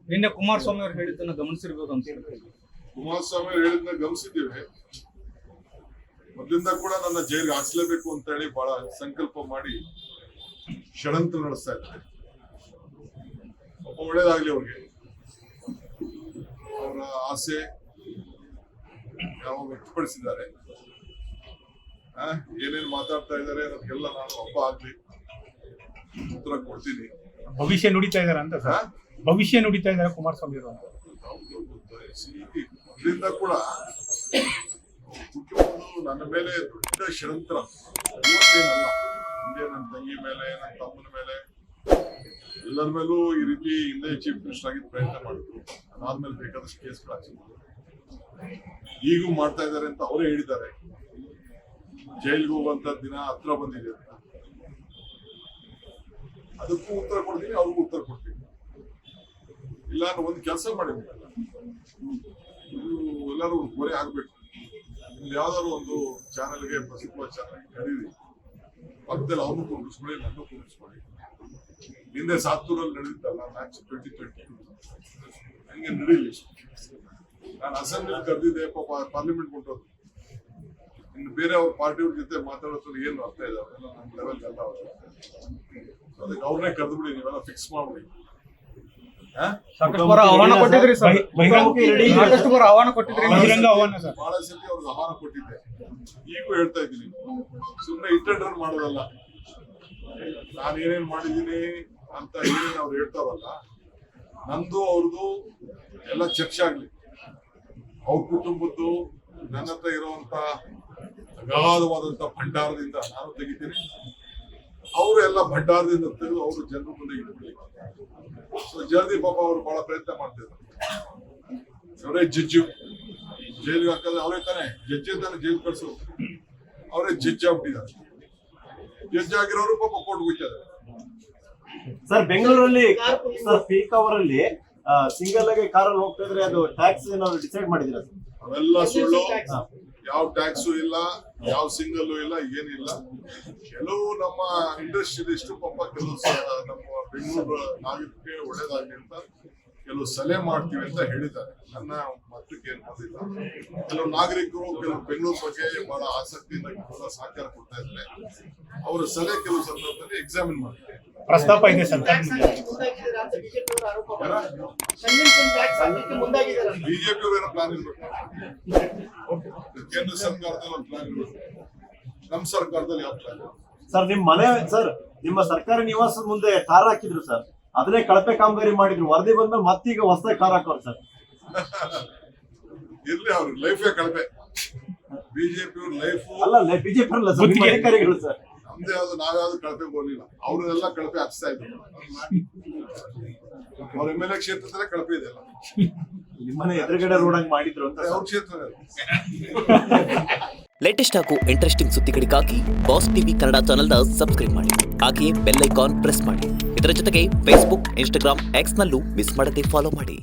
ನಿನ್ನೆ ಕುಮಾರಸ್ವಾಮಿ ಅವರು ಹೇಳಿದ್ದನ್ನ ಗಮನಿಸಿರ್ಬೋದು ಅಂತ ಹೇಳಿ. ಕುಮಾರಸ್ವಾಮಿ ಹೇಳಿದ್ನ ಗಮನಿಸಿದ್ದೀವಿ. ಮೊದಲಿಂದ ಕೂಡ ನನ್ನ ಜೈಲಿಗೆ ಹಾಕ್ಸ್ಲೇಬೇಕು ಅಂತ ಹೇಳಿ ಬಹಳ ಸಂಕಲ್ಪ ಮಾಡಿ ಷಡ್ಯಂತ್ರ ನಡೆಸ್ತಾ ಇದ್ದಾರೆ. ಒಳ್ಳೇದಾಗ್ಲಿ ಅವ್ರಿಗೆ, ಅವರ ಆಸೆ ಯಾವ ವ್ಯಕ್ತಪಡಿಸಿದ್ದಾರೆ, ಏನೇನು ಮಾತಾಡ್ತಾ ಇದ್ದಾರೆ ಅದಕ್ಕೆಲ್ಲ ನಾನು ಹಬ್ಬ ಆಗ್ಲಿ ಉತ್ತರ ಕೊಡ್ತೀನಿ. ಭವಿಷ್ಯ ನುಡಿತಾ ಇದಾರೆ ಅಂತ ಸರ್, ಭವಿಷ್ಯ ನುಡಿತಾ ಇದಾರೆ ಕುಮಾರಸ್ವಾಮಿ ಅವರು ಅಂತ. ಮೊದಲಿಂದ ಕೂಡ ಮುಖ್ಯಮಂತ್ರಿ ನನ್ನ ಮೇಲೆ ದೊಡ್ಡ ಷಡ್ಯಂತ್ರ ಇವತ್ತೇನಲ್ಲ, ಹಿಂದೆ ನನ್ನ ತಂಗಿ ಮೇಲೆ, ನನ್ನ ತಮ್ಮನ ಮೇಲೆ, ಎಲ್ಲರ ಮೇಲೂ ಈ ರೀತಿ ಹಿಂದೆ ಚೀಫ್ ಮಿನಿಸ್ಟರ್ ಆಗಿದ್ದು ಪ್ರಯತ್ನ ಮಾಡಿದ್ರು. ಅದಾದ್ಮೇಲೆ ಬೇಕಾದಷ್ಟು ಕೇಸ್ಗಳು ಹಾಕಿದ್ರು. ಈಗೂ ಮಾಡ್ತಾ ಇದ್ದಾರೆ ಅಂತ ಅವರೇ ಹೇಳಿದ್ದಾರೆ. ಜೈಲಿಗೆ ಹೋಗುವಂತ ದಿನ ಹತ್ರ ಬಂದಿದೆ ಅಂತ, ಅದಕ್ಕೂ ಉತ್ತರ ಕೊಡ್ತೀನಿ, ಅವ್ರಿಗೂ ಉತ್ತರ ಕೊಡ್ತೀನಿ. ಇಲ್ಲ ಅಂದ್ರೆ ಒಂದು ಕೆಲಸ ಮಾಡಿದ್ವಿ, ಎಲ್ಲರೂ ಹೊರೆ ಆಗ್ಬೇಕು. ಯಾವ್ದಾದ್ರು ಒಂದು ಚಾನೆಲ್ಗೆ, ಪ್ರಸಿದ್ಧ ಚಾನೆಲ್ಗೆ ಕರೀರಿ, ಪಕ್ಕದಲ್ಲಿ ಅವ್ರನ್ನೂ ಕೂರಿಸ್ಕೊಳ್ಳಿ, ನನ್ನೂ ಕೂರಿಸ್ಕೊಳ್ಳಿ. ಹಿಂದೆ ಸಾತ್ತೂರಲ್ಲಿ ನಡೆದಿದ್ದಲ್ಲ ಮ್ಯಾಚ್ 2020, ಹಂಗೆ ನಡೀಲಿ. ನಾನು ಅಸೆಂಬ್ಲಿ ಕರೆದಿದ್ದೆ, ಪಾರ್ಲಿಮೆಂಟ್ ಕೊಟ್ಟರು. ಇನ್ನು ಬೇರೆ ಅವ್ರ ಪಾರ್ಟಿಯವ್ರ ಜೊತೆ ಮಾತಾಡೋದ್ರಲ್ಲಿ ಏನು ಅರ್ಥ ಇದೆ, ಅವರೆಲ್ಲ ನಮ್ಮ ಲೆವೆಲ್ಗೆ ಅಲ್ಲ ಅವರು. ಅದಕ್ಕೆ ಅವ್ರನ್ನೇ ಕರೆದ್ಬಿಡಿ, ನೀವೆಲ್ಲ ಫಿಕ್ಸ್ ಮಾಡ್ಬಿಡಿ. ಸಾಕಷ್ಟು ಬಾರ ಆಹ್ವಾನ ಕೊಟ್ಟಿದ್ರಿ ಸರ್, ಸಾಕಷ್ಟು ಬಾರ ಆಹ್ವಾನ ಕೊಟ್ಟಿದ್ರಿ, ಬಹಿರಂಗ ಆಹ್ವಾನ ಸರ್. ಬಹಳ ಸತಿ ಅವ್ರಿಗೆ ಆಹ್ವಾನ ಕೊಟ್ಟಿದ್ದೆ, ಈಗೂ ಹೇಳ್ತಾ ಇದ್ದೀನಿ. ಸುಮ್ಮನೆ ಇಟ್ಟರ್ ಮಾಡೋದಲ್ಲ, ನಾನು ಏನೇನ್ ಮಾಡಿದ್ದೀನಿ ಅಂತ ಏನೇನು ಅವ್ರು ಹೇಳ್ತಾರಲ್ಲ, ನಂದು ಅವ್ರದ್ದು ಎಲ್ಲ ಚರ್ಚೆ ಆಗ್ಲಿ. ಅವ್ರ ಕುಟುಂಬದ್ದು ನನ್ನ ಹತ್ರ ಇರುವಂತ ಅಗಾಧವಾದಂತ ಭಂಡಾರದಿಂದ ನಾನು ತೆಗಿತೀನಿ, ಅವರು ಎಲ್ಲ ಭಂಡಾರದಿಂದ ತೆಗೆದು ಅವರು ಜನರ ಮುಂದೆ ಇಟ್ಬಿಡಿ. ಸೊ ಜಲ್ದಿ ಪಾಪ ಅವರು ಬಹಳ ಪ್ರಯತ್ನ ಮಾಡ್ತಿದ್ದಾರೆ. ಅವರೇ ಜಡ್ಜು, ಜೈಲಿಗೆ ಹಾಕಿದ್ರೆ ಅವರೇ ತಾನೆ ಜಡ್ಜಿ ತಾನೆ ಜೈಲ್ ಕಳ್ಸು, ಅವರೇ ಜಡ್ಜ್ ಆಗ್ಬಿಟ್ಟಿದ್ದಾರೆ. ಜಡ್ಜ್ ಆಗಿರೋರು ಪಾಪ ಕೋರ್ಟ್ ಹೋಗ್ತಾರೆ. ಸರ್, ಬೆಂಗಳೂರಲ್ಲಿ ಸರ್ ಪೀಕ್ ಅವರಲ್ಲಿ ಸಿಂಗಲ್ ಆಗಿ ಕಾರಲ್ಲಿ ಹೋಗ್ತಾ ಇದ್ರೆ ಅದು ಟ್ಯಾಕ್ಸ್ ಏನಾದ್ರು ಡಿಸೈಡ್ ಮಾಡಿದಿರಾ ಸರ್? ಅವೆಲ್ಲ ಸುಳ್ಳು. ಯಾವ ಟ್ಯಾಕ್ಸು ಇಲ್ಲ, ಯಾವ ಸಿಂಗಲ್ ಇಲ್ಲ, ಏನಿಲ್ಲ. ಕೆಲವು ನಮ್ಮ ಇಂಡಸ್ಟ್ರಿಯಲಿಸ್ಟ್ ಪಾಪ ಕೆಲವು ನಮ್ಮ ಬೆಂಗಳೂರು ನಾಗರಿಕರಿಗೆ ಒಳ್ಳೇದಾಗ್ಲಿ ಅಂತ ಕೆಲವು ಸಲಹೆ ಮಾಡ್ತೀವಿ ಅಂತ ಹೇಳಿದ್ದಾರೆ. ನನ್ನ ಮತಕ್ಕೆ ಏನ್ ಬಂದಿಲ್ಲ. ಕೆಲವು ನಾಗರಿಕರು ಕೆಲವು ಬೆಂಗಳೂರು ಬಗ್ಗೆ ಬಹಳ ಆಸಕ್ತಿಯಿಂದ ಕೂಡ ಸಹಕಾರ ಕೊಡ್ತಾ ಇದ್ದಾರೆ. ಅವರ ಸಲಹೆ ಕೆಲವು ಸಂದರ್ಭದಲ್ಲಿ ಎಕ್ಸಾಮಿನ್ ಮಾಡ್ತಾರೆ. ಪ್ರಸ್ತಾಪ ಇದೆ ಸರ್. ಬಿಜೆಪಿ ಏನೋ ಪ್ಲಾನ್ ಇರ್ಬೇಕು, ಕೇಂದ್ರ ಸರ್ಕಾರದಲ್ಲಿ ಒಂದು ಪ್ಲಾನ್ ಇರ್ಬೇಕು, ನಮ್ಮ ಸರ್ಕಾರದಲ್ಲಿ ಯಾವ ಪ್ಲಾನ್? ಸರ್, ನಿಮ್ ಮನೆ ಸರ್, ನಿಮ್ಮ ಸರ್ಕಾರಿ ನಿವಾಸದ ಮುಂದೆ ಕಾರ್ ಹಾಕಿದ್ರು ಸರ್, ಅದನ್ನೇ ಕಳಪೆ ಕಾಮಗಾರಿ ಮಾಡಿದ್ರು. ವರದಿ ಬಂದ್ಮೇಲೆ ಮತ್ತೀಗ ಹೊಸದಾಗಿ ಕಾರ್ ಹಾಕೋರು ಸರ್. ಇರ್ಲಿ, ಅವ್ರ ಲೈಫೇ ಕಳಪೆ. ಬಿಜೆಪಿ ಅವ್ರ ಲೈಫ್ ಅಲ್ಲ, ಬಿಜೆಪಿ ಅಲ್ಲ ಸರ್, ನಿಮ್ಮ ಅಧಿಕಾರಿಗಳು ಸರ್. ನಮ್ದೇ ಯಾವ್ದು ನಾವ್ಯಾವ್ದು ಕಳಪೆ ಹೋಗ್ಲಿಲ್ಲ, ಅವ್ರನ್ನೆಲ್ಲ ಕಳಪೆ ಹಾಕ್ಸ್ತಾ ಇದ್ರು. ಅವ್ರ MLA ಕ್ಷೇತ್ರದಲ್ಲೇ ಕಳಪೆ ಇದೆ, ನಿಮ್ಮನೆ ಎದುರುಗಡೆ ರೋಡ್ ಹಂಗ್ ಮಾಡಿದ್ರು ಅಂತ ಅವ್ರ ಕ್ಷೇತ್ರ. ಲೇಟೆಸ್ಟ್ ಹಾಗೂ ಇಂಟ್ರೆಸ್ಟಿಂಗ್ ಸುದ್ದಿಗಳಿಗಾಗಿ ಬಾಸ್ ಟಿವಿ ಕನ್ನಡ ಚಾನೆಲ್ನ ಸಬ್ಸ್ಕ್ರೈಬ್ ಮಾಡಿ, ಹಾಗೆಯೇ ಬೆಲ್ ಐಕಾನ್ ಪ್ರೆಸ್ ಮಾಡಿ. ಇದರ ಜೊತೆಗೆ ಫೇಸ್ಬುಕ್, ಇನ್ಸ್ಟಾಗ್ರಾಮ್, ಎಕ್ಸ್ ನಲ್ಲೂ ಮಿಸ್ ಮಾಡದೆ ಫಾಲೋ ಮಾಡಿ.